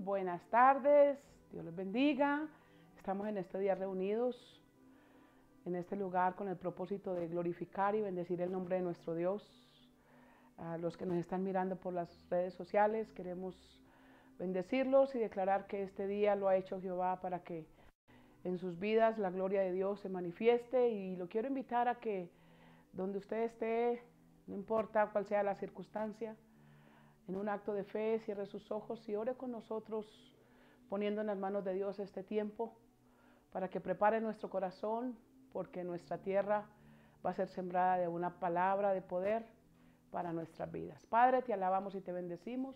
buenas tardes, Dios les bendiga. Estamos en este día reunidos en este lugar con el propósito de glorificar y bendecir el nombre de nuestro Dios. A los que nos están mirando por las redes sociales, queremos bendecirlos y declarar que este día lo ha hecho Jehová para que en sus vidas la gloria de Dios se manifieste, y lo quiero invitar a que donde usted esté, no importa cuál sea la circunstancia, en un acto de fe cierre sus ojos y ore con nosotros, poniendo en las manos de Dios este tiempo para que prepare nuestro corazón, porque nuestra tierra va a ser sembrada de una palabra de poder para nuestras vidas. Padre, te alabamos y te bendecimos,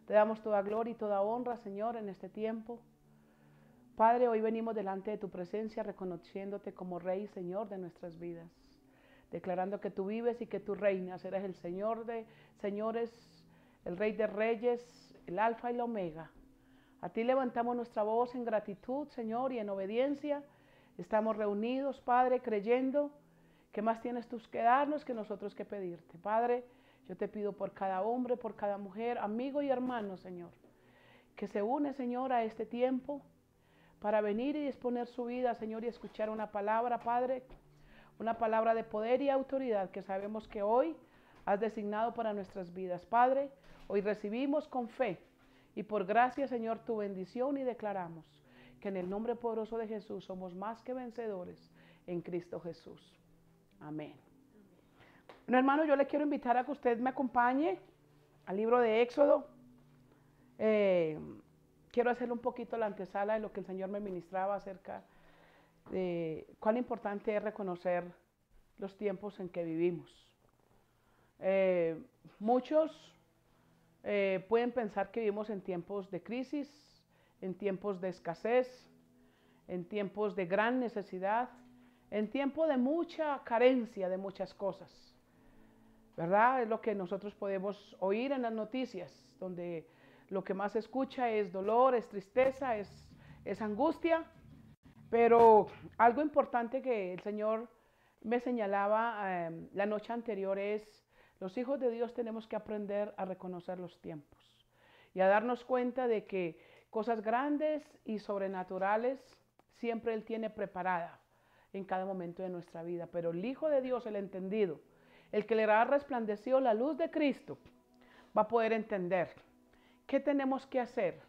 te damos toda gloria y toda honra, Señor, en este tiempo. Padre, hoy venimos delante de tu presencia reconociéndote como Rey y Señor de nuestras vidas, declarando que tú vives y que tú reinas, eres el Señor de señores, el Rey de reyes, el Alfa y la Omega. A ti levantamos nuestra voz en gratitud, Señor, y en obediencia. Estamos reunidos, Padre, creyendo que más tienes tú que darnos que nosotros que pedirte. Padre, yo te pido por cada hombre, por cada mujer, amigo y hermano, Señor, que se une, Señor, a este tiempo para venir y disponer su vida, Señor, y escuchar una palabra, Padre, una palabra de poder y autoridad que sabemos que hoy has designado para nuestras vidas. Padre, hoy recibimos con fe y por gracia, Señor, tu bendición, y declaramos que en el nombre poderoso de Jesús somos más que vencedores en Cristo Jesús. Amén. Bueno, hermano, yo le quiero invitar a que usted me acompañe al libro de Éxodo. Quiero hacerle un poquito la antesala de lo que el Señor me ministraba acerca de cuán importante es reconocer los tiempos en que vivimos. Muchos pueden pensar que vivimos en tiempos de crisis, en tiempos de escasez, en tiempos de gran necesidad, en tiempo de mucha carencia de muchas cosas, ¿verdad? Es lo que nosotros podemos oír en las noticias, donde lo que más se escucha es dolor, es tristeza, es angustia. Pero algo importante que el Señor me señalaba la noche anterior es: los hijos de Dios tenemos que aprender a reconocer los tiempos y a darnos cuenta de que cosas grandes y sobrenaturales siempre Él tiene preparada en cada momento de nuestra vida. Pero el Hijo de Dios, el entendido, el que le ha resplandecido la luz de Cristo, va a poder entender qué tenemos que hacer,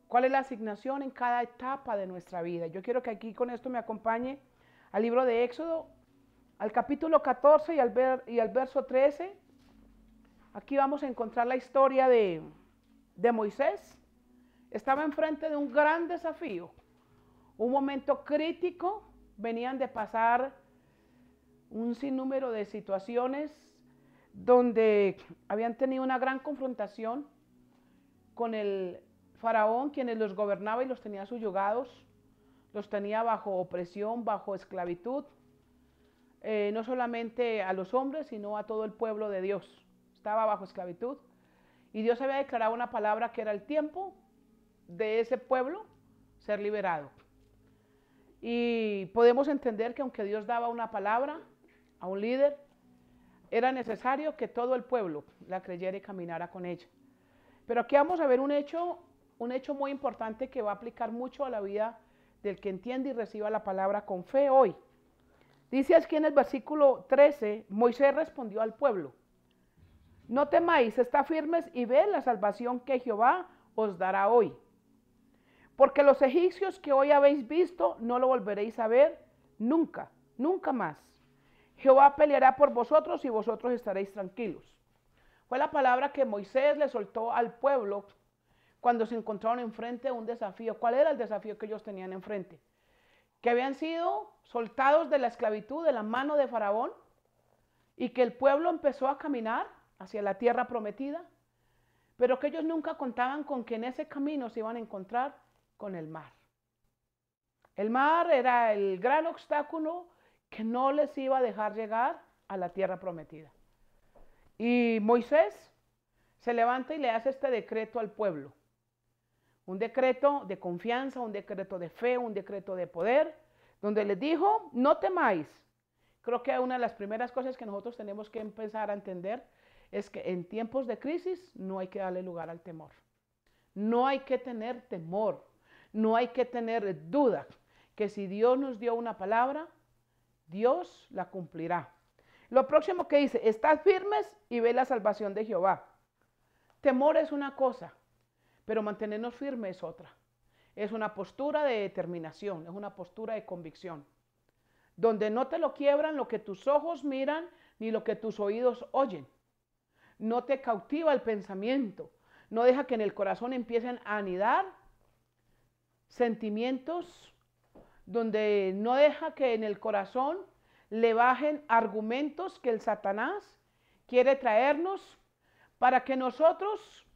cuál es la asignación en cada etapa de nuestra vida. Yo quiero que aquí con esto me acompañe al libro de Éxodo, al capítulo 14 y al verso 13. Aquí vamos a encontrar la historia de Moisés. Estaba enfrente de un gran desafío, un momento crítico. Venían de pasar un sinnúmero de situaciones donde habían tenido una gran confrontación con el faraón, quienes los gobernaba y los tenía subyugados, los tenía bajo opresión, bajo esclavitud. No solamente a los hombres, sino a todo el pueblo de Dios. Estaba bajo esclavitud. Y Dios había declarado una palabra que era el tiempo de ese pueblo ser liberado. Y podemos entender que aunque Dios daba una palabra a un líder, era necesario que todo el pueblo la creyera y caminara con ella. Pero aquí vamos a ver un hecho muy importante que va a aplicar mucho a la vida del que entiende y reciba la palabra con fe hoy. Dice aquí en el versículo 13, Moisés respondió al pueblo: no temáis, estad firmes y ved la salvación que Jehová os dará hoy. Porque los egipcios que hoy habéis visto, no lo volveréis a ver nunca, nunca más. Jehová peleará por vosotros y vosotros estaréis tranquilos. Fue la palabra que Moisés le soltó al pueblo cuando se encontraron enfrente de un desafío. ¿Cuál era el desafío que ellos tenían enfrente? Que habían sido soltados de la esclavitud, de la mano de Faraón, y que el pueblo empezó a caminar hacia la tierra prometida, pero que ellos nunca contaban con que en ese camino se iban a encontrar con el mar. El mar era el gran obstáculo que no les iba a dejar llegar a la tierra prometida. Y Moisés se levanta y le hace este decreto al pueblo. Un decreto de confianza, un decreto de fe, un decreto de poder, donde les dijo: no temáis. Creo que una de las primeras cosas que nosotros tenemos que empezar a entender es que en tiempos de crisis no hay que darle lugar al temor. No hay que tener temor, no hay que tener duda, que si Dios nos dio una palabra, Dios la cumplirá. Lo próximo que dice, estad firmes y ve la salvación de Jehová. Temor es una cosa, pero mantenernos firmes es otra. Es una postura de determinación, es una postura de convicción, donde no te lo quiebran lo que tus ojos miran ni lo que tus oídos oyen. No te cautiva el pensamiento, no deja que en el corazón empiecen a anidar sentimientos, donde no deja que en el corazón le bajen argumentos que el Satanás quiere traernos para que nosotros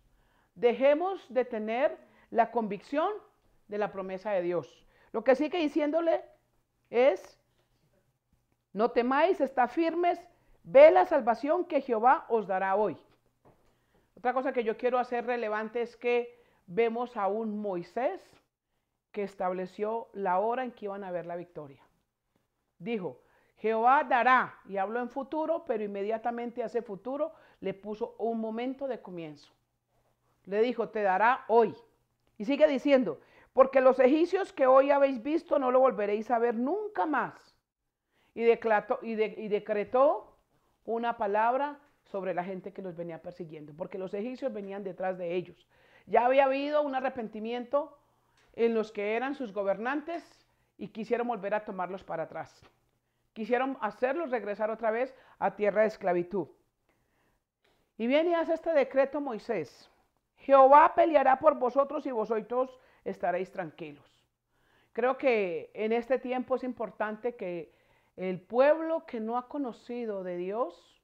dejemos de tener la convicción de la promesa de Dios. Lo que sigue diciéndole es, no temáis, estad firmes, ve la salvación que Jehová os dará hoy. Otra cosa que yo quiero hacer relevante es que vemos a un Moisés que estableció la hora en que iban a ver la victoria. Dijo, Jehová dará, y habló en futuro, pero inmediatamente a ese futuro le puso un momento de comienzo. Le dijo, te dará hoy. Y sigue diciendo, porque los egipcios que hoy habéis visto no lo volveréis a ver nunca más. Y decretó una palabra sobre la gente que los venía persiguiendo, porque los egipcios venían detrás de ellos. Ya había habido un arrepentimiento en los que eran sus gobernantes y quisieron volver a tomarlos para atrás. Quisieron hacerlos regresar otra vez a tierra de esclavitud. Y viene y hace este decreto Moisés. Jehová peleará por vosotros y vosotros estaréis tranquilos. Creo que en este tiempo es importante que el pueblo que no ha conocido de Dios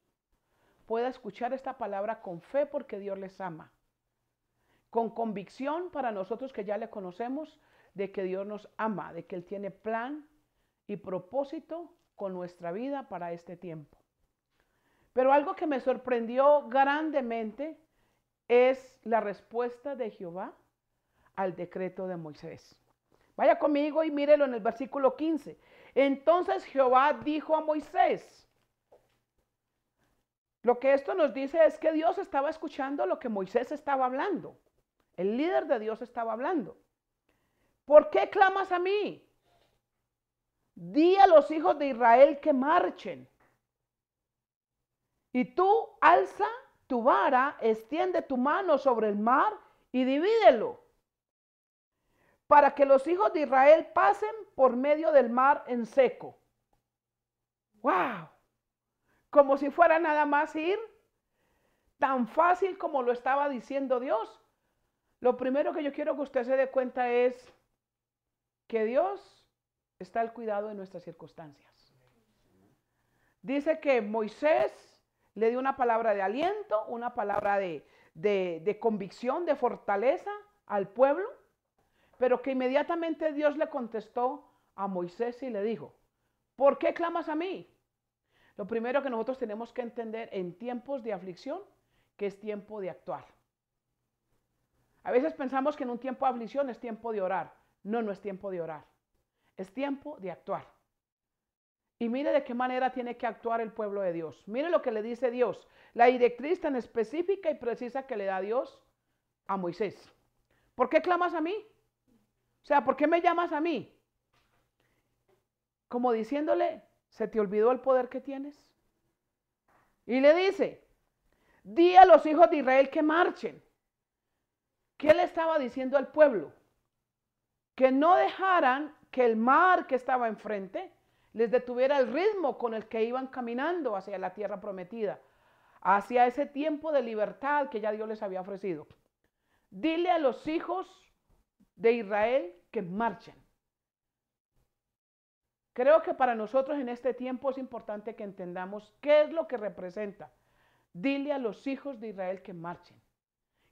pueda escuchar esta palabra con fe porque Dios les ama. Con convicción para nosotros que ya le conocemos de que Dios nos ama, de que Él tiene plan y propósito con nuestra vida para este tiempo. Pero algo que me sorprendió grandemente es la respuesta de Jehová al decreto de Moisés. Vaya conmigo y mírelo en el versículo 15. Entonces Jehová dijo a Moisés, lo que esto nos dice es que Dios estaba escuchando lo que Moisés estaba hablando. El líder de Dios estaba hablando. ¿Por qué clamas a mí? Di a los hijos de Israel que marchen. Y tú alza tu vara, extiende tu mano sobre el mar y divídelo, para que los hijos de Israel pasen por medio del mar en seco. ¡Wow! Como si fuera nada más ir, tan fácil como lo estaba diciendo Dios. Lo primero que yo quiero que usted se dé cuenta es que Dios está al cuidado de nuestras circunstancias. Dice que Moisés le dio una palabra de aliento, una palabra de convicción, de fortaleza al pueblo, pero que inmediatamente Dios le contestó a Moisés y le dijo, ¿por qué clamas a mí? Lo primero que nosotros tenemos que entender en tiempos de aflicción, que es tiempo de actuar. A veces pensamos que en un tiempo de aflicción es tiempo de orar. No, no es tiempo de orar. Es tiempo de actuar. Y mire de qué manera tiene que actuar el pueblo de Dios. Mire lo que le dice Dios. La directriz tan específica y precisa que le da Dios a Moisés. ¿Por qué clamas a mí? O sea, ¿por qué me llamas a mí? Como diciéndole, ¿se te olvidó el poder que tienes? Y le dice, di a los hijos de Israel que marchen. ¿Qué le estaba diciendo al pueblo? Que no dejaran que el mar que estaba enfrente les detuviera el ritmo con el que iban caminando hacia la tierra prometida, hacia ese tiempo de libertad que ya Dios les había ofrecido. Dile a los hijos de Israel que marchen. Creo que para nosotros en este tiempo es importante que entendamos qué es lo que representa. Dile a los hijos de Israel que marchen.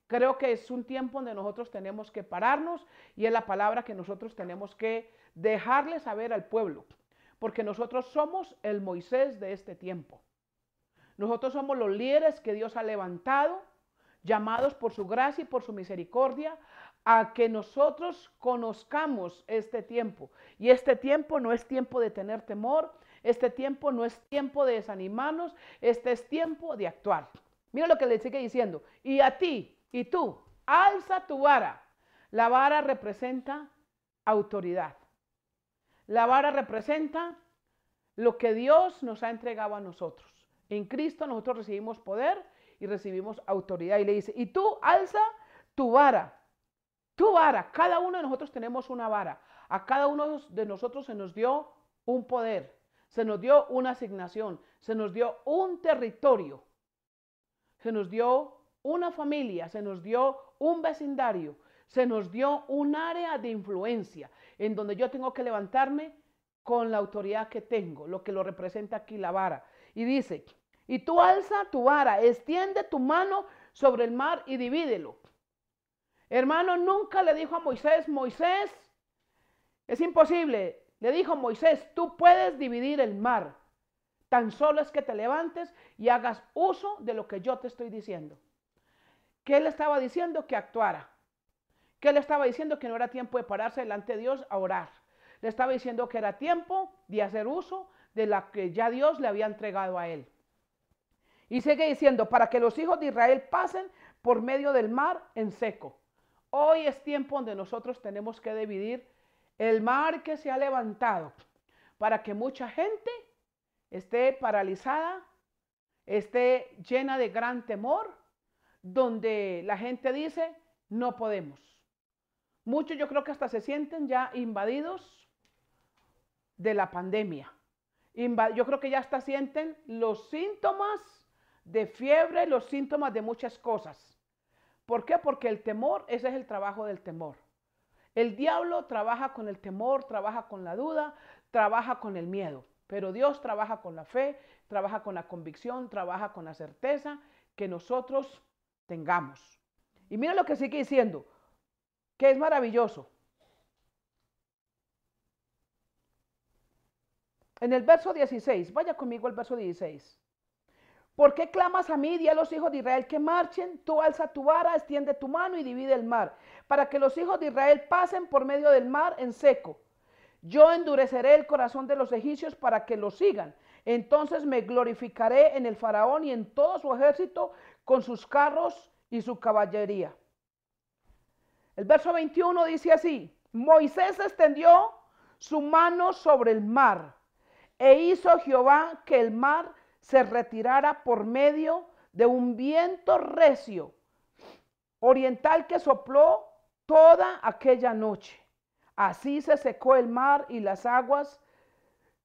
Creo que es un tiempo donde nosotros tenemos que pararnos y es la palabra que nosotros tenemos que dejarle saber al pueblo, porque nosotros somos el Moisés de este tiempo. Nosotros somos los líderes que Dios ha levantado, llamados por su gracia y por su misericordia, a que nosotros conozcamos este tiempo. Y este tiempo no es tiempo de tener temor, este tiempo no es tiempo de desanimarnos, este es tiempo de actuar. Mira lo que le sigue diciendo, y a ti, y tú, alza tu vara. La vara representa autoridad. La vara representa lo que Dios nos ha entregado a nosotros. En Cristo nosotros recibimos poder y recibimos autoridad. Y le dice, y tú alza tu vara. Tu vara, cada uno de nosotros tenemos una vara. A cada uno de nosotros se nos dio un poder, se nos dio una asignación, se nos dio un territorio, se nos dio una familia, se nos dio un vecindario, se nos dio un área de influencia en donde yo tengo que levantarme con la autoridad que tengo, lo que lo representa aquí la vara. Y dice, y tú alza tu vara, extiende tu mano sobre el mar y divídelo. Hermano, nunca le dijo a Moisés, Moisés, es imposible. Le dijo Moisés, tú puedes dividir el mar. Tan solo es que te levantes y hagas uso de lo que yo te estoy diciendo. ¿Qué le estaba diciendo? Que actuara. ¿Qué le estaba diciendo? Que no era tiempo de pararse delante de Dios a orar. Le estaba diciendo que era tiempo de hacer uso de la que ya Dios le había entregado a él. Y sigue diciendo, para que los hijos de Israel pasen por medio del mar en seco. Hoy es tiempo donde nosotros tenemos que dividir el mar que se ha levantado para que mucha gente esté paralizada, esté llena de gran temor, donde la gente dice, no podemos. Muchos yo creo que hasta se sienten ya invadidos de la pandemia. Yo creo que ya hasta sienten los síntomas de fiebre, los síntomas de muchas cosas. ¿Por qué? Porque el temor, ese es el trabajo del temor. El diablo trabaja con el temor, trabaja con la duda, trabaja con el miedo. Pero Dios trabaja con la fe, trabaja con la convicción, trabaja con la certeza que nosotros tengamos. Y mira lo que sigue diciendo, que es maravilloso. En el verso 16, vaya conmigo al verso 16. ¿Por qué clamas a mí? Di a los hijos de Israel que marchen. Tú alza tu vara, extiende tu mano y divide el mar, para que los hijos de Israel pasen por medio del mar en seco. Yo endureceré el corazón de los egipcios para que los sigan. Entonces me glorificaré en el faraón y en todo su ejército con sus carros y su caballería. El verso 21 dice así, Moisés extendió su mano sobre el mar e hizo Jehová que el mar se retirara por medio de un viento recio oriental que sopló toda aquella noche. Así se secó el mar y las aguas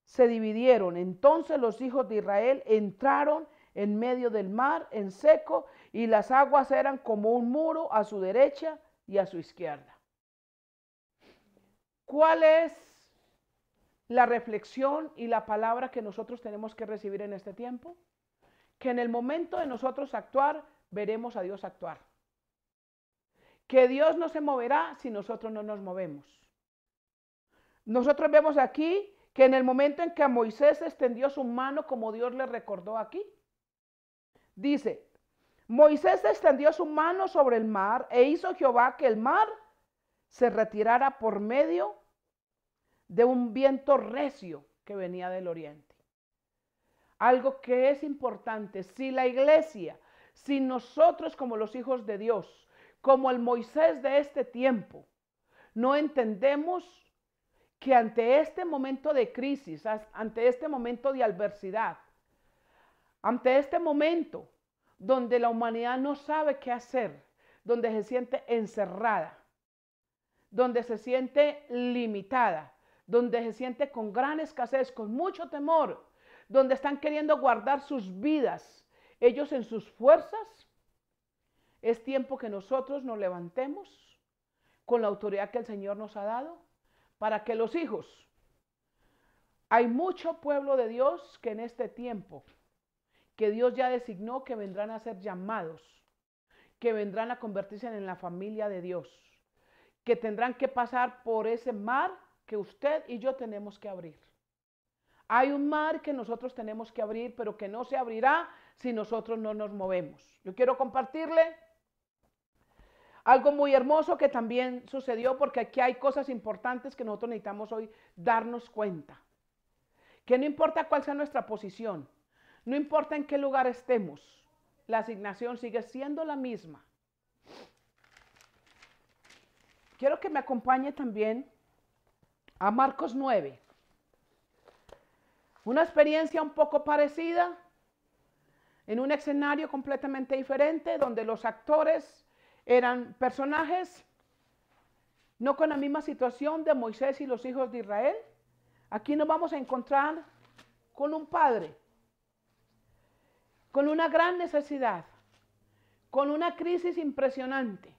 se dividieron. Entonces los hijos de Israel entraron en medio del mar en seco y las aguas eran como un muro a su derecha y a su izquierda. ¿Cuál es la reflexión y la palabra que nosotros tenemos que recibir en este tiempo? Que en el momento de nosotros actuar, veremos a Dios actuar. Que Dios no se moverá si nosotros no nos movemos. Nosotros vemos aquí que en el momento en que a Moisés extendió su mano, como Dios le recordó aquí, dice, Moisés extendió su mano sobre el mar e hizo Jehová que el mar se retirara por medio de un viento recio que venía del oriente. Algo que es importante, si la iglesia, si nosotros como los hijos de Dios, como el Moisés de este tiempo, no entendemos que ante este momento de crisis, ante este momento de adversidad, ante este momento donde la humanidad no sabe qué hacer, donde se siente encerrada, donde se siente limitada, donde se siente con gran escasez, con mucho temor, donde están queriendo guardar sus vidas, ellos en sus fuerzas, es tiempo que nosotros nos levantemos con la autoridad que el Señor nos ha dado, para que los hijos, hay mucho pueblo de Dios que en este tiempo, que Dios ya designó que vendrán a ser llamados, que vendrán a convertirse en la familia de Dios, que tendrán que pasar por ese mar que usted y yo tenemos que abrir. Hay un mar que nosotros tenemos que abrir, pero que no se abrirá si nosotros no nos movemos. Yo quiero compartirle algo muy hermoso que también sucedió, porque aquí hay cosas importantes que nosotros necesitamos hoy darnos cuenta. Que no importa cuál sea nuestra posición, no importa en qué lugar estemos, la asignación sigue siendo la misma. quiero que me acompañe también a Marcos 9. Una experiencia un poco parecida, en un escenario completamente diferente, donde los actores eran personajes no con la misma situación de Moisés y los hijos de Israel. Aquí nos vamos a encontrar con un padre, con una gran necesidad, con una crisis impresionante,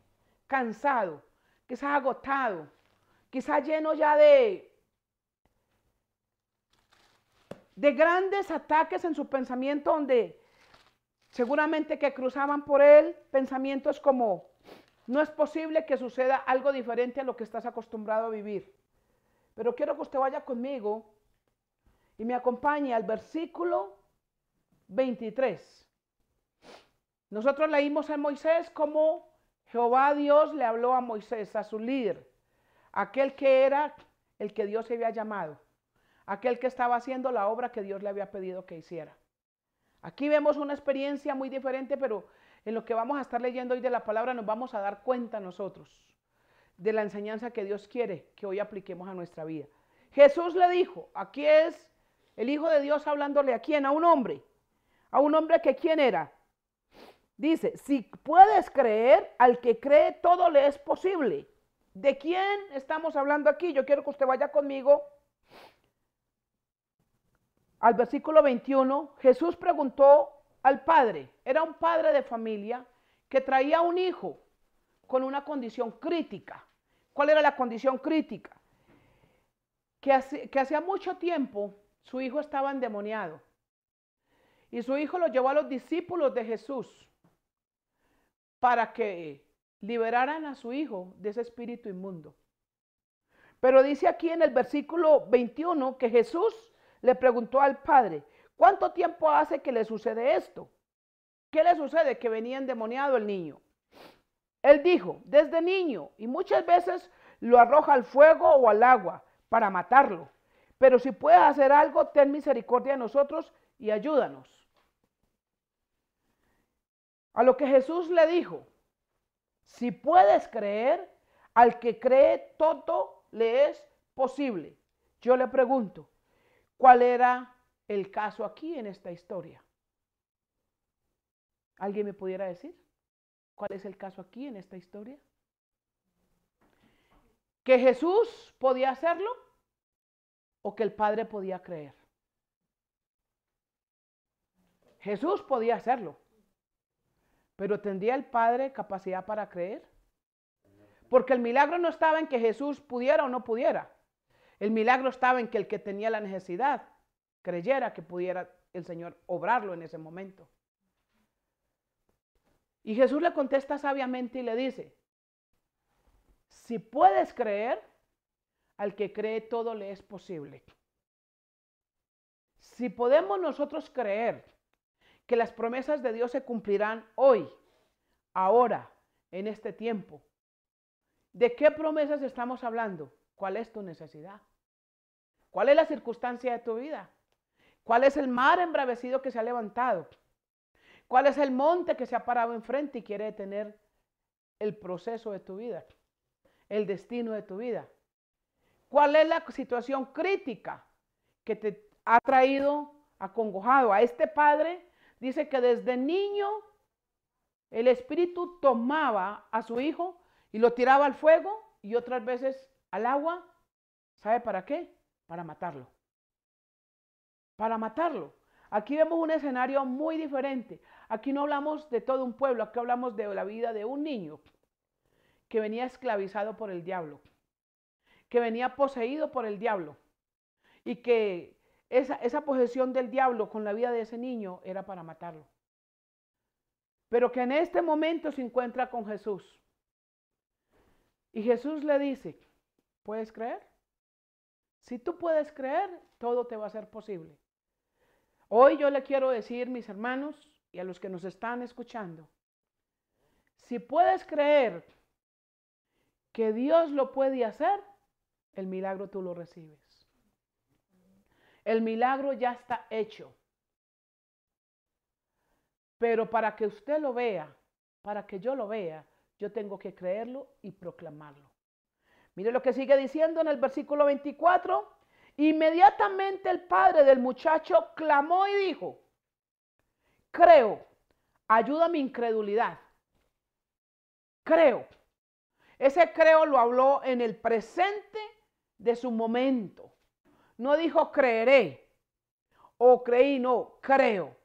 cansado, quizás agotado, quizás lleno ya de grandes ataques en su pensamiento, donde seguramente que cruzaban por él pensamientos como: no es posible que suceda algo diferente a lo que estás acostumbrado a vivir. Pero quiero que usted vaya conmigo y me acompañe al versículo 23. Nosotros leímos a Moisés como Jehová Dios le habló a Moisés, a su líder, aquel que era el que Dios había llamado, aquel que estaba haciendo la obra que Dios le había pedido que hiciera. Aquí vemos una experiencia muy diferente, pero en lo que vamos a estar leyendo hoy de la palabra nos vamos a dar cuenta nosotros de la enseñanza que Dios quiere que hoy apliquemos a nuestra vida. Jesús le dijo, aquí es el Hijo de Dios hablándole a quién, a un hombre que quién era. Dice, si puedes creer, al que cree todo le es posible. ¿De quién estamos hablando aquí? Yo quiero que usted vaya conmigo al versículo 21. Jesús preguntó al padre, era un padre de familia que traía un hijo con una condición crítica. ¿Cuál era la condición crítica? Que hacía mucho tiempo su hijo estaba endemoniado. Y su hijo lo llevó a los discípulos de Jesús para que liberaran a su hijo de ese espíritu inmundo. Pero dice aquí en el versículo 21 que Jesús le preguntó al padre, ¿cuánto tiempo hace que le sucede esto? ¿Qué le sucede? Que venía endemoniado el niño. Él dijo, desde niño, y muchas veces lo arroja al fuego o al agua para matarlo. Pero si puedes hacer algo, ten misericordia de nosotros y ayúdanos. A lo que Jesús le dijo, si puedes creer, al que cree todo le es posible. Yo le pregunto, ¿cuál era el caso aquí en esta historia? ¿Alguien me pudiera decir? ¿Cuál es el caso aquí en esta historia? ¿Que Jesús podía hacerlo o que el Padre podía creer? Jesús podía hacerlo, pero ¿tendría el Padre capacidad para creer? Porque el milagro no estaba en que Jesús pudiera o no pudiera. El milagro estaba en que el que tenía la necesidad creyera que pudiera el Señor obrarlo en ese momento. Y Jesús le contesta sabiamente y le dice, si puedes creer, al que cree todo le es posible. Si podemos nosotros creer que las promesas de Dios se cumplirán hoy, ahora, en este tiempo, ¿de qué promesas estamos hablando? ¿Cuál es tu necesidad? ¿Cuál es la circunstancia de tu vida? ¿Cuál es el mar embravecido que se ha levantado? ¿Cuál es el monte que se ha parado enfrente y quiere detener el proceso de tu vida? El destino de tu vida. ¿Cuál es la situación crítica que te ha traído acongojado? A este padre dice que desde niño el espíritu tomaba a su hijo y lo tiraba al fuego y otras veces al agua. ¿Sabe para qué? Para matarlo. Para matarlo. Aquí vemos un escenario muy diferente. Aquí no hablamos de todo un pueblo, aquí hablamos de la vida de un niño que venía esclavizado por el diablo, que venía poseído por el diablo y que esa posesión del diablo con la vida de ese niño era para matarlo. Pero que en este momento se encuentra con Jesús. Y Jesús le dice, ¿puedes creer? Si tú puedes creer, todo te va a ser posible. Hoy yo le quiero decir, mis hermanos, y a los que nos están escuchando, si puedes creer que Dios lo puede hacer, el milagro tú lo recibes. El milagro ya está hecho. Pero para que usted lo vea, para que yo lo vea, yo tengo que creerlo y proclamarlo. Mire lo que sigue diciendo en el versículo 24. Inmediatamente el padre del muchacho clamó y dijo, creo, ayuda a mi incredulidad. Creo. Ese creo lo habló en el presente de su momento. No dijo creeré o creí, no, creo.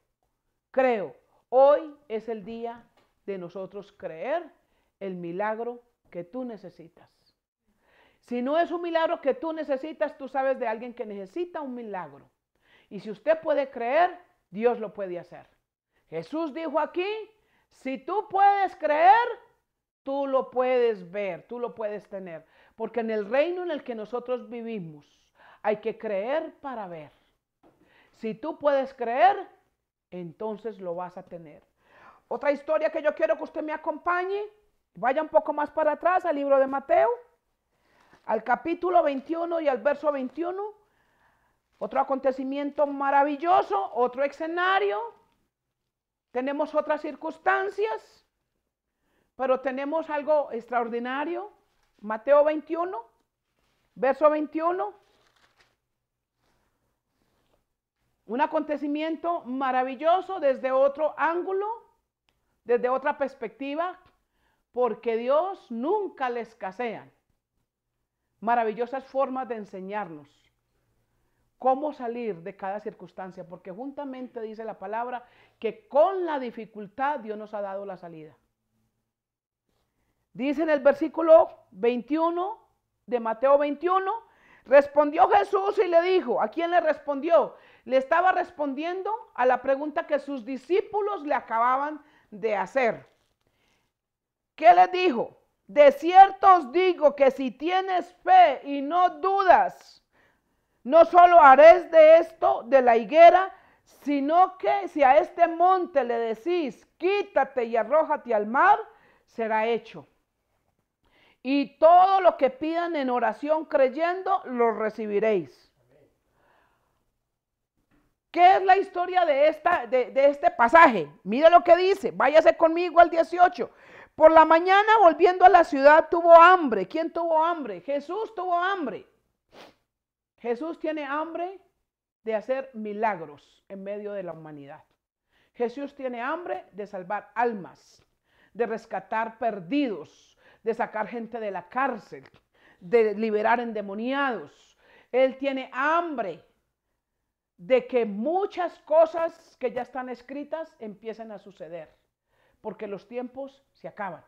Creo. Hoy es el día de nosotros creer el milagro que tú necesitas. Si no es un milagro que tú necesitas, tú sabes de alguien que necesita un milagro. Y si usted puede creer, Dios lo puede hacer. Jesús dijo aquí, si tú puedes creer, tú lo puedes ver, tú lo puedes tener. Porque en el reino en el que nosotros vivimos, hay que creer para ver. Si tú puedes creer, entonces lo vas a tener. Otra historia que yo quiero que usted me acompañe, vaya un poco más para atrás al libro de Mateo, al capítulo 21 y al verso 21. Otro acontecimiento maravilloso, otro escenario. Tenemos otras circunstancias, pero tenemos algo extraordinario. Mateo 21, verso 21. Un acontecimiento maravilloso desde otro ángulo, desde otra perspectiva, porque Dios nunca le escasean maravillosas formas de enseñarnos cómo salir de cada circunstancia, porque juntamente dice la palabra que con la dificultad Dios nos ha dado la salida. Dice en el versículo 21 de Mateo 21, respondió Jesús y le dijo, ¿a quién le respondió? Le estaba respondiendo a la pregunta que sus discípulos le acababan de hacer. ¿Qué les dijo? De cierto os digo que si tienes fe y no dudas, no solo haréis de esto, de la higuera, sino que si a este monte le decís, quítate y arrójate al mar, será hecho. Y todo lo que pidan en oración creyendo, lo recibiréis. ¿Qué es la historia de este pasaje? Mire lo que dice, váyase conmigo al 18. Por la mañana volviendo a la ciudad tuvo hambre. ¿Quién tuvo hambre? Jesús tuvo hambre. Jesús tiene hambre de hacer milagros en medio de la humanidad. Jesús tiene hambre de salvar almas, de rescatar perdidos, de sacar gente de la cárcel, de liberar endemoniados. Él tiene hambre de que muchas cosas que ya están escritas empiecen a suceder, porque los tiempos se acaban,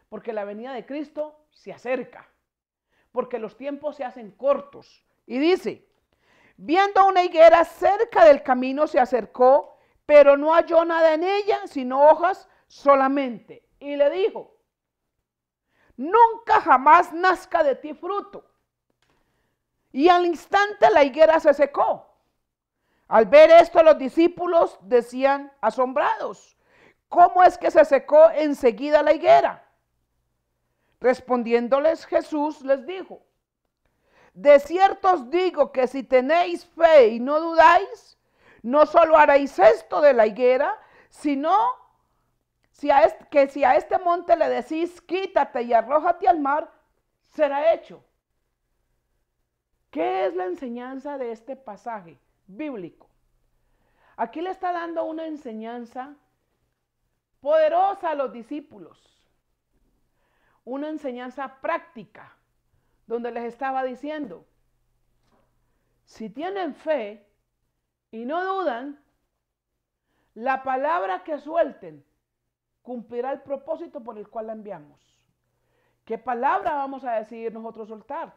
porque la venida de Cristo se acerca, porque los tiempos se hacen cortos. Y dice, viendo una higuera cerca del camino se acercó, pero no halló nada en ella, sino hojas solamente. Y le dijo, nunca jamás nazca de ti fruto. Y al instante la higuera se secó. Al ver esto los discípulos decían asombrados, ¿cómo es que se secó enseguida la higuera? Respondiéndoles Jesús les dijo, de cierto os digo que si tenéis fe y no dudáis, no solo haréis esto de la higuera, sino si a este monte le decís, quítate y arrójate al mar, será hecho. ¿Qué es la enseñanza de este pasaje bíblico? Aquí le está dando una enseñanza poderosa a los discípulos. Una enseñanza práctica, donde les estaba diciendo, si tienen fe y no dudan, la palabra que suelten cumplirá el propósito por el cual la enviamos. ¿Qué palabra vamos a decidir nosotros soltar?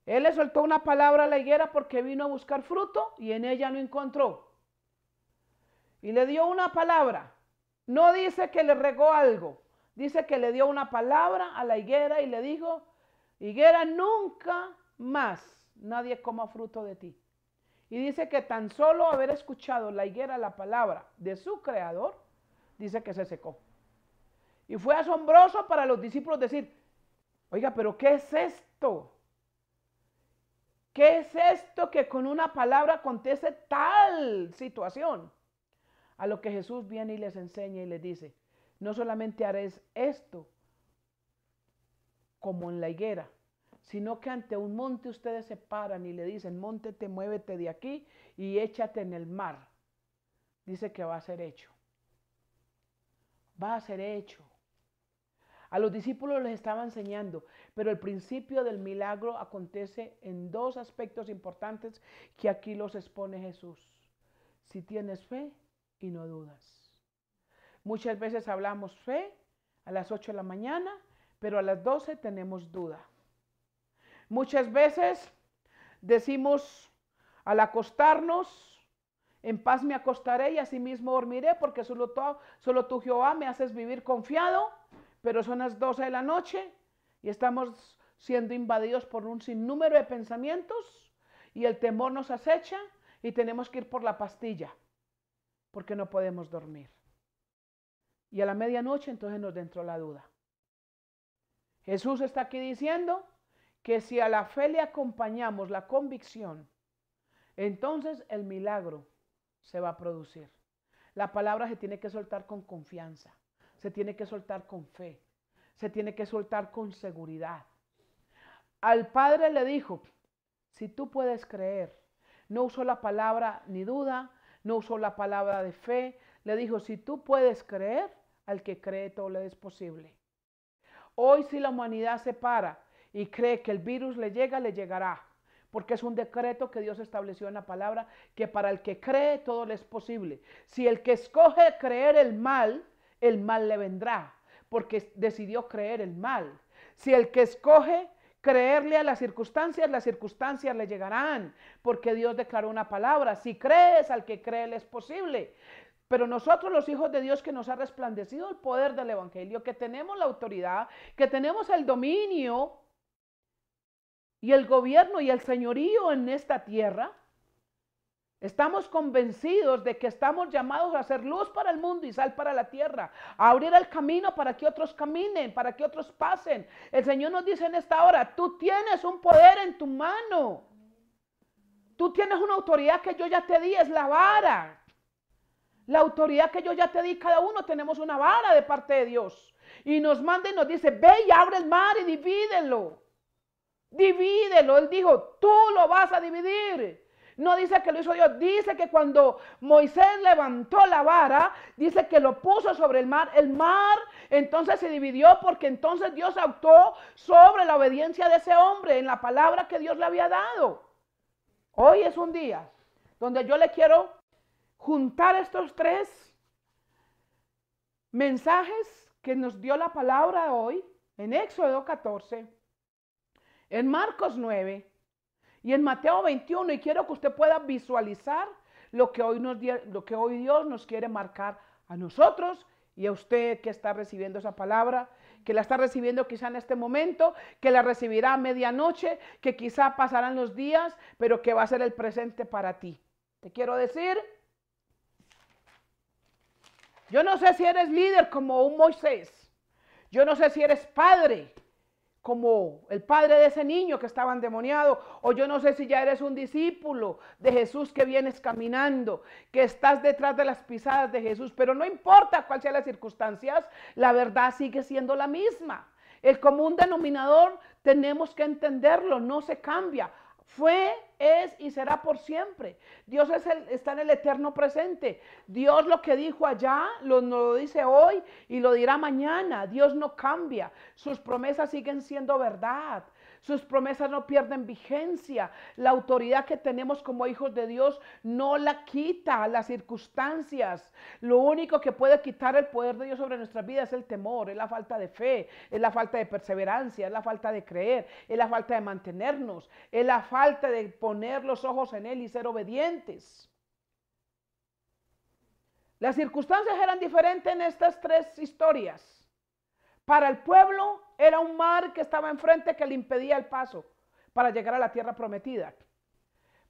Él le soltó una palabra a la higuera porque vino a buscar fruto y en ella no encontró. Y le dio una palabra. No dice que le regó algo. Dice que le dio una palabra a la higuera y le dijo, higuera, nunca más nadie coma fruto de ti. Y dice que tan solo haber escuchado la higuera la palabra de su creador, dice que se secó. Y fue asombroso para los discípulos decir, oiga, pero ¿qué es esto? ¿Qué es esto que con una palabra acontece tal situación? A lo que Jesús viene y les enseña y les dice, no solamente haréis esto como en la higuera, sino que ante un monte ustedes se paran y le dicen, móntete, muévete de aquí y échate en el mar. Dice que va a ser hecho. Va a ser hecho. A los discípulos les estaba enseñando, pero el principio del milagro acontece en dos aspectos importantes que aquí los expone Jesús. Si tienes fe y no dudas. Muchas veces hablamos fe a las 8 de la mañana, pero a las 12 tenemos duda. Muchas veces decimos al acostarnos, en paz me acostaré y asimismo dormiré, porque solo tú, Jehová, me haces vivir confiado, pero son las 12 de la noche y estamos siendo invadidos por un sinnúmero de pensamientos y el temor nos acecha y tenemos que ir por la pastilla, porque no podemos dormir. Y a la medianoche entonces nos entró la duda. Jesús está aquí diciendo que si a la fe le acompañamos la convicción, entonces el milagro se va a producir. La palabra se tiene que soltar con confianza, se tiene que soltar con fe, se tiene que soltar con seguridad. Al Padre le dijo, si tú puedes creer, no usó la palabra ni duda, no usó la palabra de fe, le dijo, si tú puedes creer, al que cree todo le es posible. Hoy si la humanidad se para y cree que el virus le llega, le llegará. Porque es un decreto que Dios estableció en la palabra, que para el que cree todo le es posible. Si el que escoge creer el mal le vendrá, porque decidió creer el mal. Si el que escoge creerle a las circunstancias le llegarán, porque Dios declaró una palabra. Si crees, al que cree le es posible. Pero nosotros los hijos de Dios que nos ha resplandecido el poder del evangelio, que tenemos la autoridad, que tenemos el dominio y el gobierno y el señorío en esta tierra, estamos convencidos de que estamos llamados a ser luz para el mundo y sal para la tierra, a abrir el camino para que otros caminen, para que otros pasen. El Señor nos dice en esta hora, tú tienes un poder en tu mano. Tú tienes una autoridad que yo ya te di, es la vara. La autoridad que yo ya te di, cada uno tenemos una vara de parte de Dios. Y nos manda y nos dice, ve y abre el mar y divídelo. Divídelo. Él dijo, tú lo vas a dividir. No dice que lo hizo Dios, dice que cuando Moisés levantó la vara, dice que lo puso sobre el mar entonces se dividió porque entonces Dios actuó sobre la obediencia de ese hombre en la palabra que Dios le había dado. Hoy es un día donde yo le quiero juntar estos tres mensajes que nos dio la palabra hoy en Éxodo 14, en Marcos 9 y en Mateo 21, y quiero que usted pueda visualizar lo que hoy Dios nos quiere marcar a nosotros y a usted que está recibiendo esa palabra, que la está recibiendo quizá en este momento, que la recibirá a medianoche, que quizá pasarán los días, pero que va a ser el presente para ti. Te quiero decir, yo no sé si eres líder como un Moisés, yo no sé si eres padre como el padre de ese niño que estaba endemoniado, o yo no sé si ya eres un discípulo de Jesús que vienes caminando, que estás detrás de las pisadas de Jesús, pero no importa cuáles sean las circunstancias, la verdad sigue siendo la misma. El común denominador tenemos que entenderlo, no se cambia. Fue, es y será por siempre. Dios está en el eterno presente. Dios lo que dijo allá nos lo dice hoy y lo dirá mañana. Dios no cambia. Sus promesas siguen siendo verdad. Sus promesas no pierden vigencia. La autoridad que tenemos como hijos de Dios no la quita las circunstancias. Lo único que puede quitar el poder de Dios sobre nuestras vidas es el temor, es la falta de fe, es la falta de perseverancia, es la falta de creer, es la falta de mantenernos, es la falta de poner los ojos en Él y ser obedientes. Las circunstancias eran diferentes en estas tres historias. Para el pueblo era un mar que estaba enfrente que le impedía el paso para llegar a la tierra prometida.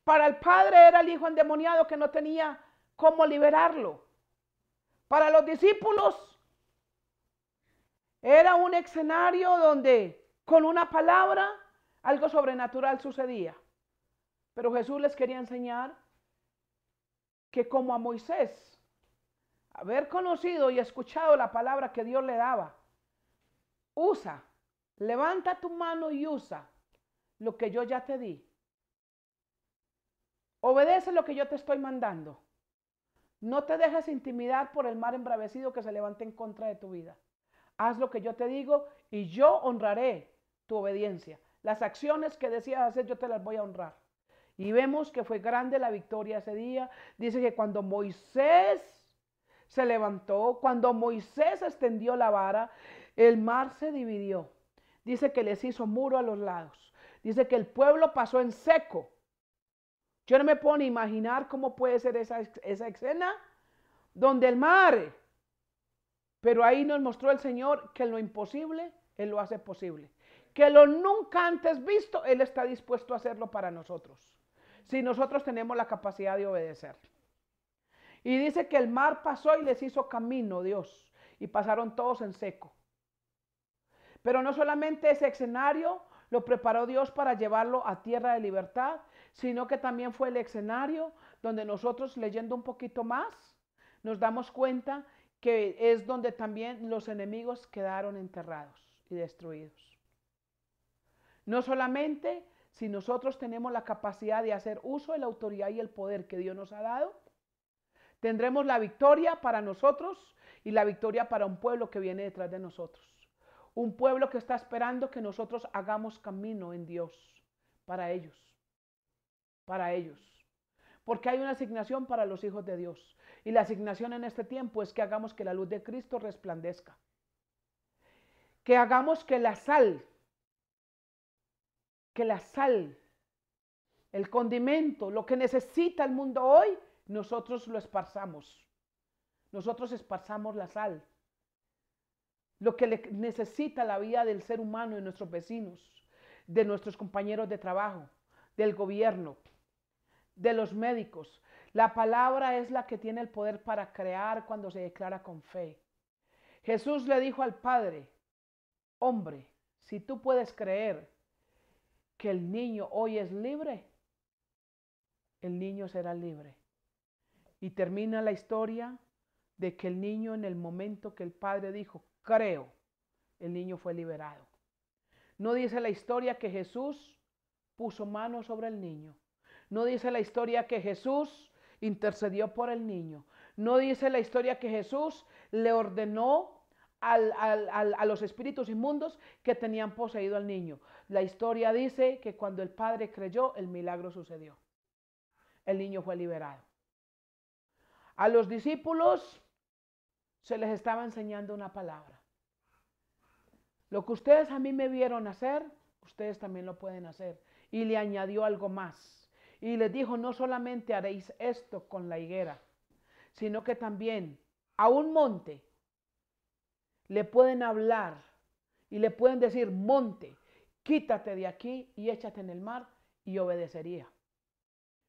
Para el padre era el hijo endemoniado que no tenía cómo liberarlo. Para los discípulos era un escenario donde con una palabra algo sobrenatural sucedía. Pero Jesús les quería enseñar que como a Moisés, haber conocido y escuchado la palabra que Dios le daba, usa levanta tu mano y usa lo que yo ya te di. Obedece lo que yo te estoy mandando. No te dejes intimidar por el mar embravecido que se levante en contra de tu vida. Haz lo que yo te digo y yo honraré tu obediencia. Las acciones que decías hacer yo te las voy a honrar. Y vemos que fue grande la victoria ese día. Dice que cuando Moisés se levantó, cuando Moisés extendió la vara, el mar se dividió. Dice que les hizo muro a los lados. Dice que el pueblo pasó en seco. Yo no me puedo ni imaginar cómo puede ser esa escena donde el mar, pero ahí nos mostró el Señor que lo imposible, Él lo hace posible. Que lo nunca antes visto, Él está dispuesto a hacerlo para nosotros. Si nosotros tenemos la capacidad de obedecer. Y dice que el mar pasó y les hizo camino, Dios, y pasaron todos en seco. Pero no solamente ese escenario lo preparó Dios para llevarlo a tierra de libertad, sino que también fue el escenario donde nosotros, leyendo un poquito más, nos damos cuenta que es donde también los enemigos quedaron enterrados y destruidos. No solamente si nosotros tenemos la capacidad de hacer uso de la autoridad y el poder que Dios nos ha dado, tendremos la victoria para nosotros y la victoria para un pueblo que viene detrás de nosotros. Un pueblo que está esperando que nosotros hagamos camino en Dios para ellos. Para ellos. Porque hay una asignación para los hijos de Dios. Y la asignación en este tiempo es que hagamos que la luz de Cristo resplandezca. Que hagamos que la sal, el condimento, lo que necesita el mundo hoy, nosotros lo esparzamos. Nosotros esparzamos la sal. Lo que necesita la vida del ser humano, de nuestros vecinos, de nuestros compañeros de trabajo, del gobierno, de los médicos. La palabra es la que tiene el poder para crear cuando se declara con fe. Jesús le dijo al Padre, hombre, si tú puedes creer que el niño hoy es libre, el niño será libre. Y termina la historia de que el niño, en el momento que el Padre dijo, creo, el niño fue liberado. No dice la historia que Jesús puso mano sobre el niño. No dice la historia que Jesús intercedió por el niño. No dice la historia que Jesús le ordenó a los espíritus inmundos que tenían poseído al niño. La historia dice que cuando el Padre creyó, el milagro sucedió. El niño fue liberado. A los discípulos se les estaba enseñando una palabra. Lo que ustedes a mí me vieron hacer, ustedes también lo pueden hacer. Y le añadió algo más. Y les dijo, no solamente haréis esto con la higuera, sino que también a un monte le pueden hablar y le pueden decir, monte, quítate de aquí y échate en el mar, y obedecería.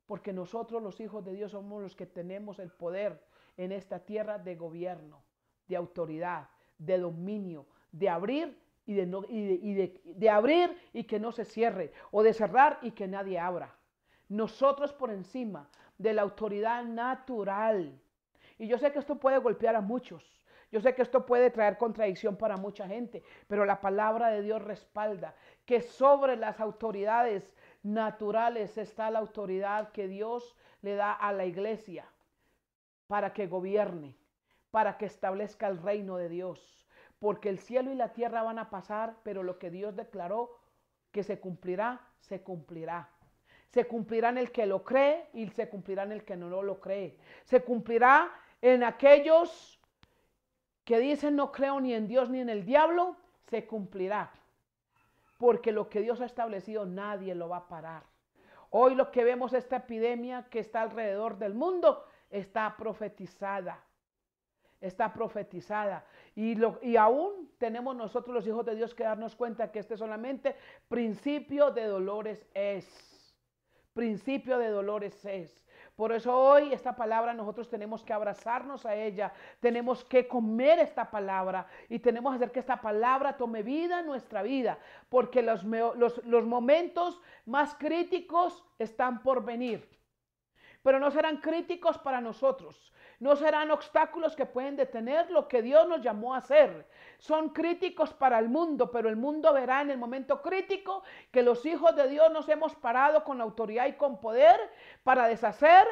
Porque nosotros los hijos de Dios somos los que tenemos el poder en esta tierra de gobierno, de autoridad, de dominio, de abrir de abrir y que no se cierre, o de cerrar y que nadie abra. Nosotros por encima de la autoridad natural. Y yo sé que esto puede golpear a muchos. Yo sé que esto puede traer contradicción para mucha gente, pero la palabra de Dios respalda que sobre las autoridades naturales está la autoridad que Dios le da a la iglesia para que gobierne, para que establezca el reino de Dios. Porque el cielo y la tierra van a pasar, pero lo que Dios declaró que se cumplirá, se cumplirá. Se cumplirá en el que lo cree y se cumplirá en el que no lo cree. Se cumplirá en aquellos que dicen no creo ni en Dios ni en el diablo, se cumplirá. Porque lo que Dios ha establecido nadie lo va a parar. Hoy lo que vemos, esta epidemia que está alrededor del mundo, está profetizada. Está profetizada. Y aún tenemos nosotros los hijos de Dios que darnos cuenta que este solamente principio de dolores es. Principio de dolores es. Por eso hoy esta palabra nosotros tenemos que abrazarnos a ella, tenemos que comer esta palabra y tenemos que hacer que esta palabra tome vida en nuestra vida, porque los momentos más críticos están por venir. pero no serán críticos para nosotros. No serán obstáculos que pueden detener lo que Dios nos llamó a hacer. Son críticos para el mundo, pero el mundo verá en el momento crítico que los hijos de Dios nos hemos parado con autoridad y con poder para deshacer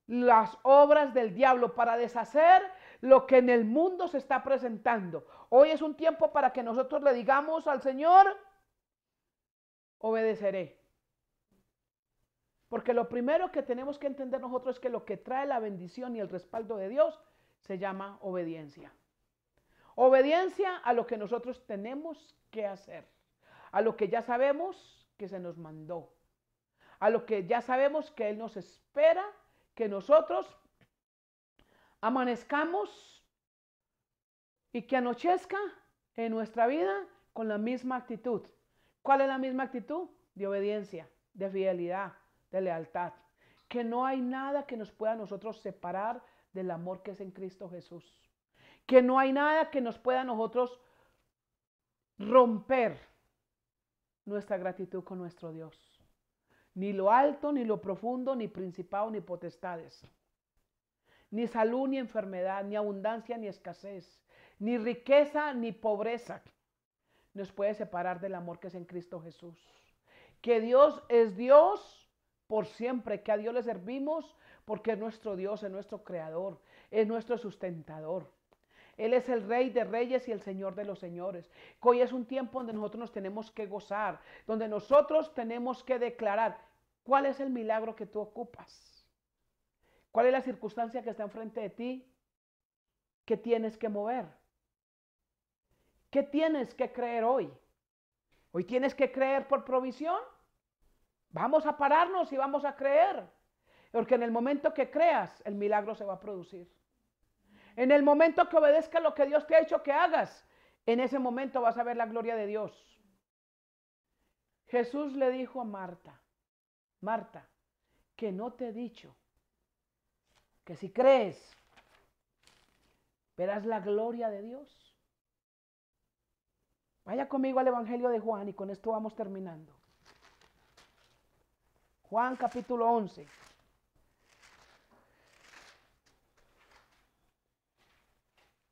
las obras del diablo, para deshacer lo que en el mundo se está presentando. Hoy es un tiempo para que nosotros le digamos al Señor, obedeceré. Porque lo primero que tenemos que entender nosotros es que lo que trae la bendición y el respaldo de Dios se llama obediencia. Obediencia a lo que nosotros tenemos que hacer, a lo que ya sabemos que se nos mandó, a lo que ya sabemos que Él nos espera, que nosotros amanezcamos y que anochezca en nuestra vida con la misma actitud. ¿Cuál es la misma actitud? De obediencia, de fidelidad, de lealtad. Que no hay nada que nos pueda a nosotros separar del amor que es en Cristo Jesús. Que no hay nada que nos pueda a nosotros romper nuestra gratitud con nuestro Dios. Ni lo alto, ni lo profundo, ni principado, ni potestades. Ni salud, ni enfermedad, ni abundancia, ni escasez. Ni riqueza, ni pobreza nos puede separar del amor que es en Cristo Jesús. Que Dios es Dios por siempre, que a Dios le servimos porque es nuestro Dios, es nuestro creador, es nuestro sustentador. Él es el Rey de Reyes y el Señor de los Señores. Que hoy es un tiempo donde nosotros nos tenemos que gozar, donde nosotros tenemos que declarar cuál es el milagro que tú ocupas, cuál es la circunstancia que está enfrente de ti, que tienes que mover, qué tienes que creer hoy. Hoy tienes que creer por provisión. Vamos a pararnos y vamos a creer, porque en el momento que creas, el milagro se va a producir. En el momento que obedezcas lo que Dios te ha dicho que hagas, en ese momento vas a ver la gloria de Dios. Jesús le dijo a Marta, Marta, que no te he dicho que si crees, verás la gloria de Dios. Vaya conmigo al Evangelio de Juan y con esto vamos terminando. Juan capítulo 11.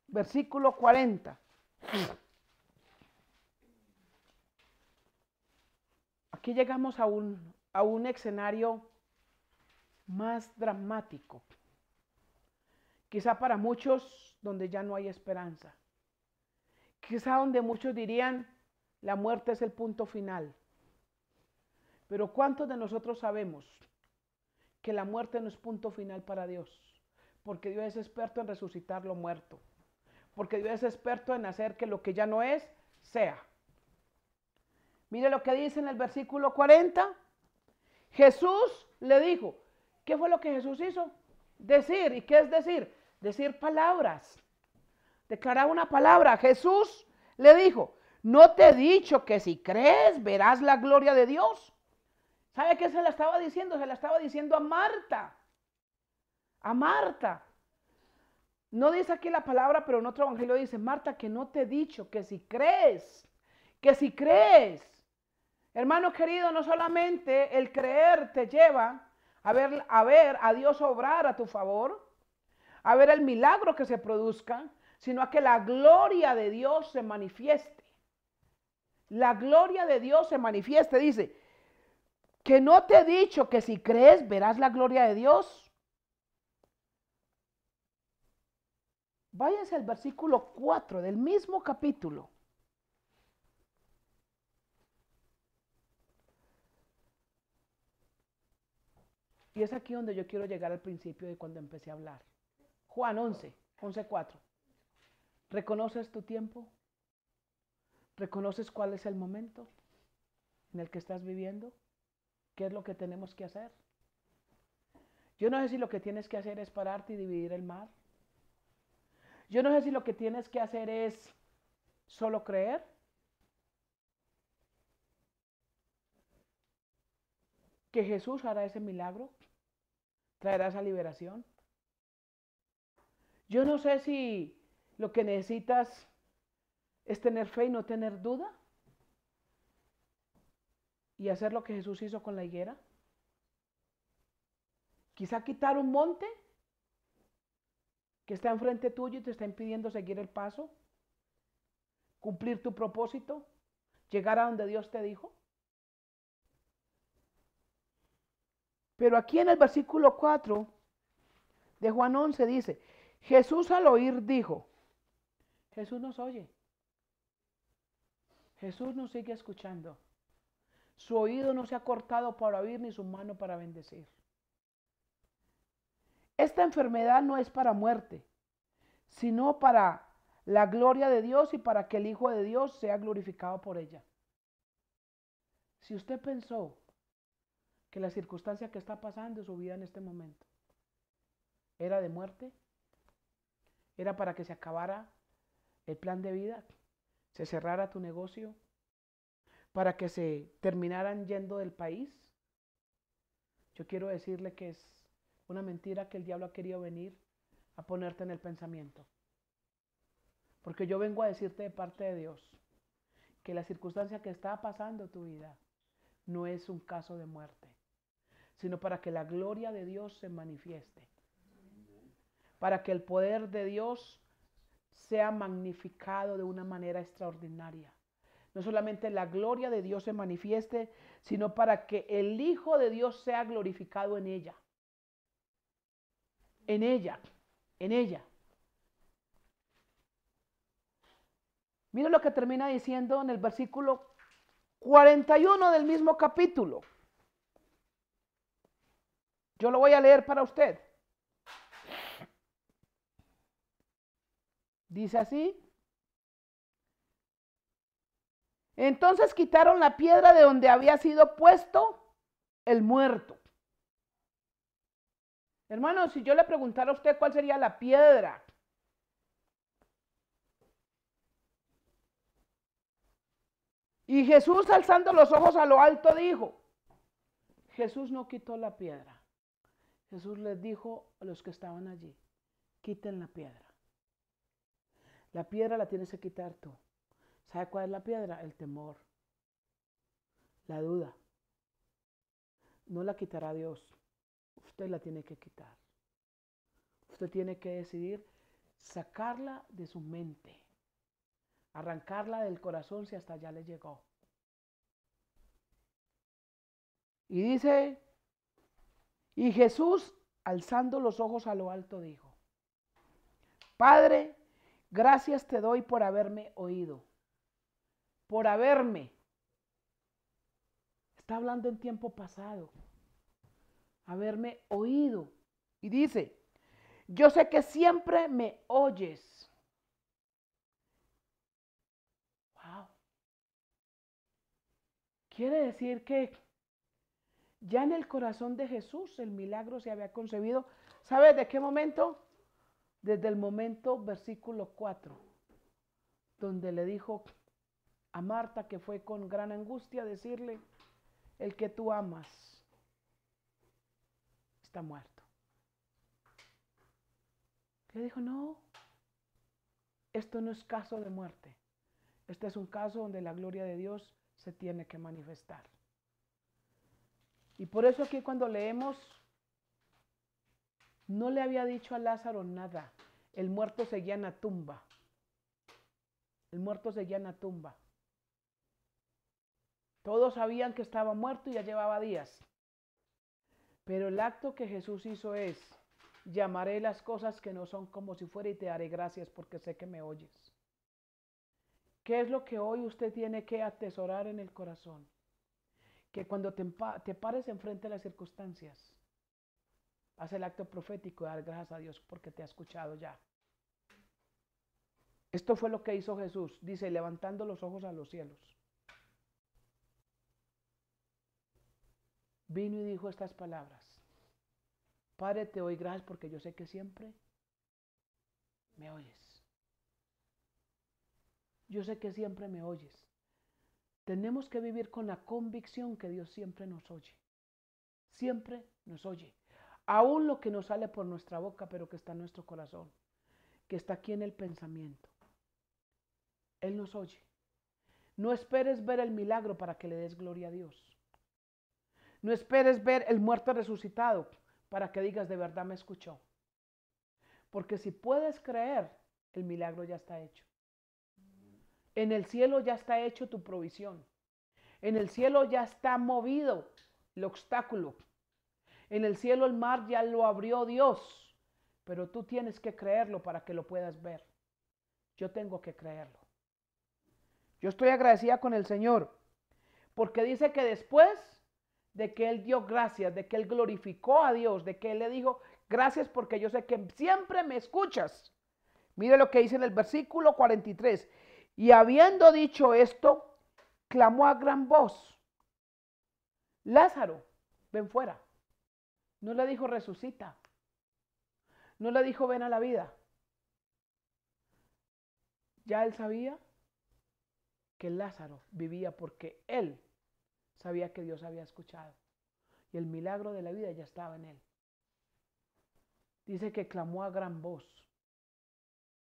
Versículo 40. Aquí llegamos a un escenario más dramático. Quizá para muchos donde ya no hay esperanza. Quizá donde muchos dirían, la muerte es el punto final. Pero ¿cuántos de nosotros sabemos que la muerte no es punto final para Dios? Porque Dios es experto en resucitar lo muerto. Porque Dios es experto en hacer que lo que ya no es, sea. Mire lo que dice en el versículo 40. Jesús le dijo, ¿qué fue lo que Jesús hizo? Decir. ¿Y qué es decir? Decir palabras. Declarar una palabra. Jesús le dijo, ¿no te he dicho que si crees verás la gloria de Dios? ¿Sabe qué se la estaba diciendo? Se la estaba diciendo a Marta. A Marta. No dice aquí la palabra, pero en otro evangelio dice, Marta, que no te he dicho que si crees, que si crees. Hermano querido, no solamente el creer te lleva a ver a Dios obrar a tu favor, a ver el milagro que se produzca, sino a que la gloria de Dios se manifieste. La gloria de Dios se manifieste, dice, que no te he dicho que si crees verás la gloria de Dios. Váyanse al versículo 4 del mismo capítulo. Y es aquí donde yo quiero llegar al principio de cuando empecé a hablar. Juan 11:4. ¿Reconoces tu tiempo? ¿Reconoces cuál es el momento en el que estás viviendo? ¿Qué es lo que tenemos que hacer? Yo no sé si lo que tienes que hacer es pararte y dividir el mar. Yo no sé si lo que tienes que hacer es solo creer. Que Jesús hará ese milagro, traerá esa liberación. Yo no sé si lo que necesitas es tener fe y no tener duda y hacer lo que Jesús hizo con la higuera. Quizá quitar un monte que está enfrente tuyo y te está impidiendo seguir el paso, cumplir tu propósito, llegar a donde Dios te dijo. Pero aquí en el versículo 4 de Juan 11 dice, Jesús al oír dijo, Jesús nos oye, Jesús nos sigue escuchando. Su oído no se ha cortado para oír ni su mano para bendecir. Esta enfermedad no es para muerte, sino para la gloria de Dios y para que el Hijo de Dios sea glorificado por ella. Si usted pensó que la circunstancia que está pasando en su vida en este momento era de muerte, era para que se acabara el plan de vida, se cerrara tu negocio, para que se terminaran yendo del país, yo quiero decirle que es una mentira que el diablo ha querido venir a ponerte en el pensamiento. Porque yo vengo a decirte de parte de Dios que la circunstancia que está pasando en tu vida no es un caso de muerte, sino para que la gloria de Dios se manifieste, para que el poder de Dios sea magnificado de una manera extraordinaria. No solamente la gloria de Dios se manifieste, sino para que el Hijo de Dios sea glorificado en ella. En ella, en ella. Mira lo que termina diciendo en el versículo 41 del mismo capítulo. Yo lo voy a leer para usted. Dice así. Entonces quitaron la piedra de donde había sido puesto el muerto. Hermano, si yo le preguntara a usted cuál sería la piedra y Jesús alzando los ojos a lo alto dijo, Jesús no quitó la piedra. Jesús les dijo a los que estaban allí, quiten la piedra. La piedra la tienes que quitar tú. ¿Sabe cuál es la piedra? El temor, la duda. No la quitará Dios. Usted la tiene que quitar. Usted tiene que decidir sacarla de su mente, arrancarla del corazón si hasta allá le llegó. Y dice, y Jesús, alzando los ojos a lo alto, dijo, Padre, gracias te doy por haberme oído, por haberme. Está hablando en tiempo pasado, haberme oído. Y dice, yo sé que siempre me oyes. Wow. Quiere decir que ya en el corazón de Jesús el milagro se había concebido. ¿Sabe de qué momento? Desde el momento, versículo 4, donde le dijo a Marta, que fue con gran angustia decirle, el que tú amas está muerto. Le dijo, no, esto no es caso de muerte. Este es un caso donde la gloria de Dios se tiene que manifestar. Y por eso aquí cuando leemos, no le había dicho a Lázaro nada. El muerto seguía en la tumba. El muerto seguía en la tumba. Todos sabían que estaba muerto y ya llevaba días. Pero el acto que Jesús hizo es, llamaré las cosas que no son como si fuera y te daré gracias porque sé que me oyes. ¿Qué es lo que hoy usted tiene que atesorar en el corazón? Que cuando te pares enfrente de las circunstancias, haz el acto profético de dar gracias a Dios porque te ha escuchado ya. Esto fue lo que hizo Jesús, dice, levantando los ojos a los cielos. Vino y dijo estas palabras. Padre, te doy gracias porque yo sé que siempre me oyes. Yo sé que siempre me oyes. Tenemos que vivir con la convicción que Dios siempre nos oye. Siempre nos oye. Aún lo que nos sale por nuestra boca, pero que está en nuestro corazón, que está aquí en el pensamiento. Él nos oye. No esperes ver el milagro para que le des gloria a Dios. No esperes ver el muerto resucitado para que digas de verdad me escuchó. Porque si puedes creer, el milagro ya está hecho. En el cielo ya está hecho tu provisión. En el cielo ya está movido el obstáculo. En el cielo el mar ya lo abrió Dios. Pero tú tienes que creerlo para que lo puedas ver. Yo tengo que creerlo. Yo estoy agradecida con el Señor. Porque dice que después de que Él dio gracias, de que Él glorificó a Dios, de que Él le dijo, gracias porque yo sé que siempre me escuchas. Mire lo que dice en el versículo 43. Y habiendo dicho esto, clamó a gran voz, Lázaro, ven fuera. No le dijo resucita. No le dijo ven a la vida. Ya él sabía que Lázaro vivía porque él sabía que Dios había escuchado. Y el milagro de la vida ya estaba en él. Dice que clamó a gran voz.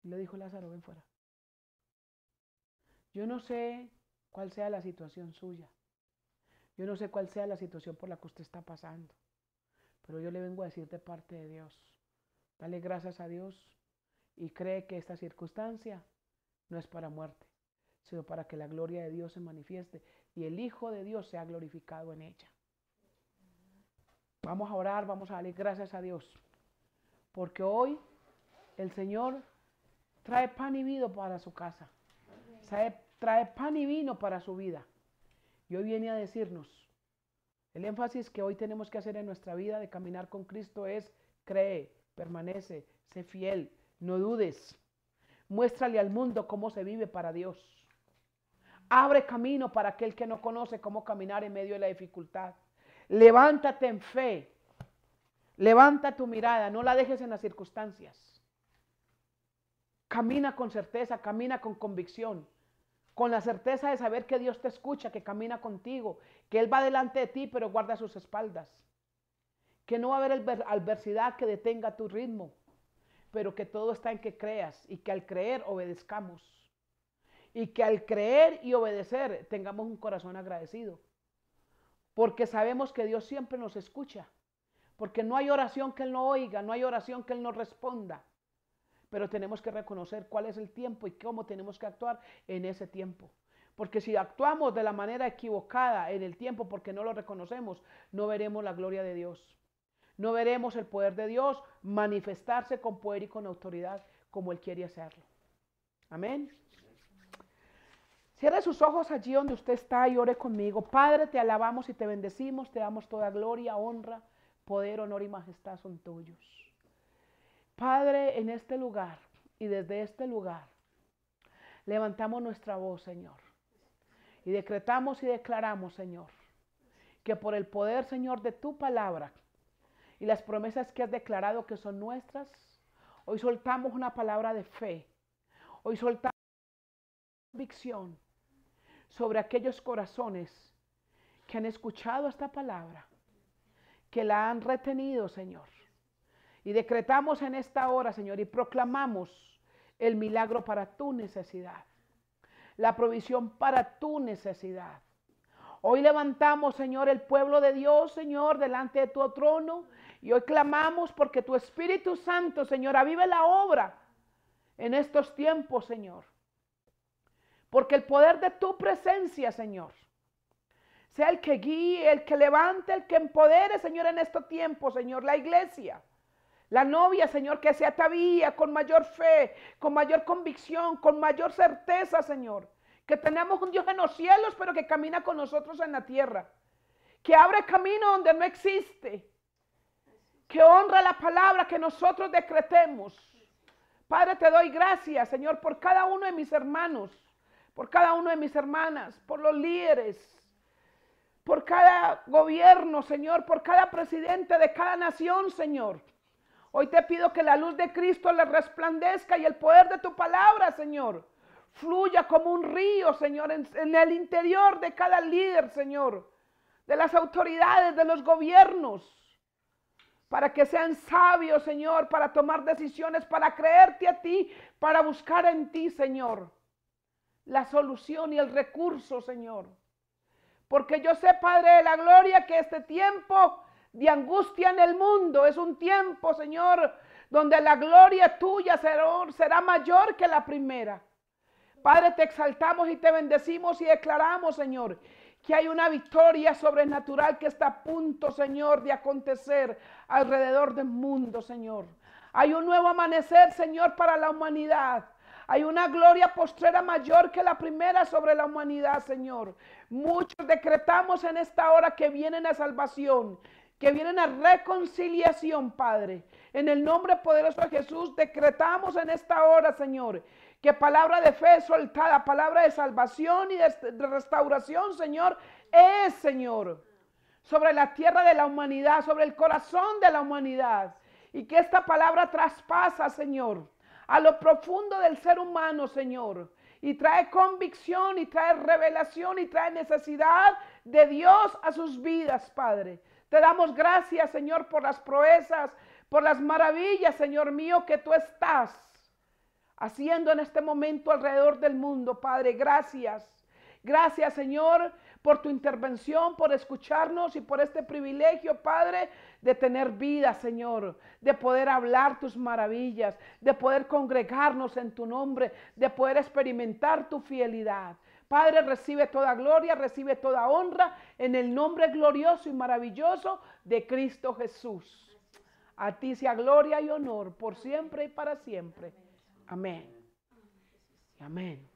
Y le dijo Lázaro, ven fuera. Yo no sé cuál sea la situación suya. Yo no sé cuál sea la situación por la que usted está pasando. Pero yo le vengo a decir de parte de Dios. Dale gracias a Dios y cree que esta circunstancia no es para muerte, sino para que la gloria de Dios se manifieste y el Hijo de Dios sea glorificado en ella. Vamos a orar, vamos a darle gracias a Dios. Porque hoy el Señor trae pan y vino para su casa. Trae pan y vino para su vida. Y hoy viene a decirnos, el énfasis que hoy tenemos que hacer en nuestra vida de caminar con Cristo es, cree, permanece, sé fiel, no dudes. Muéstrale al mundo cómo se vive para Dios. Abre camino para aquel que no conoce cómo caminar en medio de la dificultad. Levántate en fe. Levanta tu mirada, no la dejes en las circunstancias. Camina con certeza, camina con convicción. Con la certeza de saber que Dios te escucha, que camina contigo, que Él va delante de ti, pero guarda sus espaldas. Que no va a haber adversidad que detenga tu ritmo, pero que todo está en que creas y que al creer obedezcamos. Y que al creer y obedecer tengamos un corazón agradecido. Porque sabemos que Dios siempre nos escucha. Porque no hay oración que Él no oiga, no hay oración que Él no responda. Pero tenemos que reconocer cuál es el tiempo y cómo tenemos que actuar en ese tiempo. Porque si actuamos de la manera equivocada en el tiempo porque no lo reconocemos, no veremos la gloria de Dios. No veremos el poder de Dios manifestarse con poder y con autoridad como Él quiere hacerlo. Amén. Cierre sus ojos allí donde usted está y ore conmigo. Padre, te alabamos y te bendecimos, te damos toda gloria, honra, poder, honor y majestad son tuyos. Padre, en este lugar y desde este lugar, levantamos nuestra voz, Señor, y decretamos y declaramos, Señor, que por el poder, Señor, de tu palabra y las promesas que has declarado que son nuestras, hoy soltamos una palabra de fe, hoy soltamos convicción sobre aquellos corazones que han escuchado esta palabra, que la han retenido, Señor. Y decretamos en esta hora, Señor, y proclamamos el milagro para tu necesidad, la provisión para tu necesidad. Hoy levantamos, Señor, el pueblo de Dios, Señor, delante de tu trono, y hoy clamamos porque tu Espíritu Santo, Señor, avive la obra en estos tiempos, Señor. Porque el poder de tu presencia, Señor, sea el que guíe, el que levante, el que empodere, Señor, en estos tiempos, Señor, la iglesia. La novia, Señor, que se atavía con mayor fe, con mayor convicción, con mayor certeza, Señor. Que tenemos un Dios en los cielos, pero que camina con nosotros en la tierra. Que abre camino donde no existe. Que honra la palabra que nosotros decretemos. Padre, te doy gracias, Señor, por cada uno de mis hermanos, por cada una de mis hermanas, por los líderes, por cada gobierno, Señor, por cada presidente de cada nación, Señor. Hoy te pido que la luz de Cristo les resplandezca y el poder de tu palabra, Señor, fluya como un río, Señor, en el interior de cada líder, Señor, de las autoridades, de los gobiernos, para que sean sabios, Señor, para tomar decisiones, para creerte a ti, para buscar en ti, Señor, la solución y el recurso, Señor. Porque yo sé, Padre de la gloria, que este tiempo de angustia en el mundo. Es un tiempo, Señor, donde la gloria tuya será mayor que la primera. Padre, te exaltamos y te bendecimos y declaramos, Señor, que hay una victoria sobrenatural que está a punto, Señor, de acontecer alrededor del mundo, Señor. Hay un nuevo amanecer, Señor, para la humanidad. Hay una gloria postrera mayor que la primera sobre la humanidad, Señor. Muchos decretamos en esta hora que vienen a salvación, que vienen a reconciliación, Padre. En el nombre poderoso de Jesús, decretamos en esta hora, Señor, que palabra de fe soltada, palabra de salvación y de restauración, Señor, es, Señor, sobre la tierra de la humanidad, sobre el corazón de la humanidad. Y que esta palabra traspasa, Señor, a lo profundo del ser humano, Señor. Y trae convicción, y trae revelación, y trae necesidad de Dios a sus vidas, Padre. Te damos gracias, Señor, por las proezas, por las maravillas, Señor mío, que tú estás haciendo en este momento alrededor del mundo, Padre. Gracias. Gracias, Señor, por tu intervención, por escucharnos y por este privilegio, Padre, de tener vida, Señor, de poder hablar tus maravillas, de poder congregarnos en tu nombre, de poder experimentar tu fidelidad. Padre, recibe toda gloria, recibe toda honra en el nombre glorioso y maravilloso de Cristo Jesús. A ti sea gloria y honor por siempre y para siempre. Amén. Amén.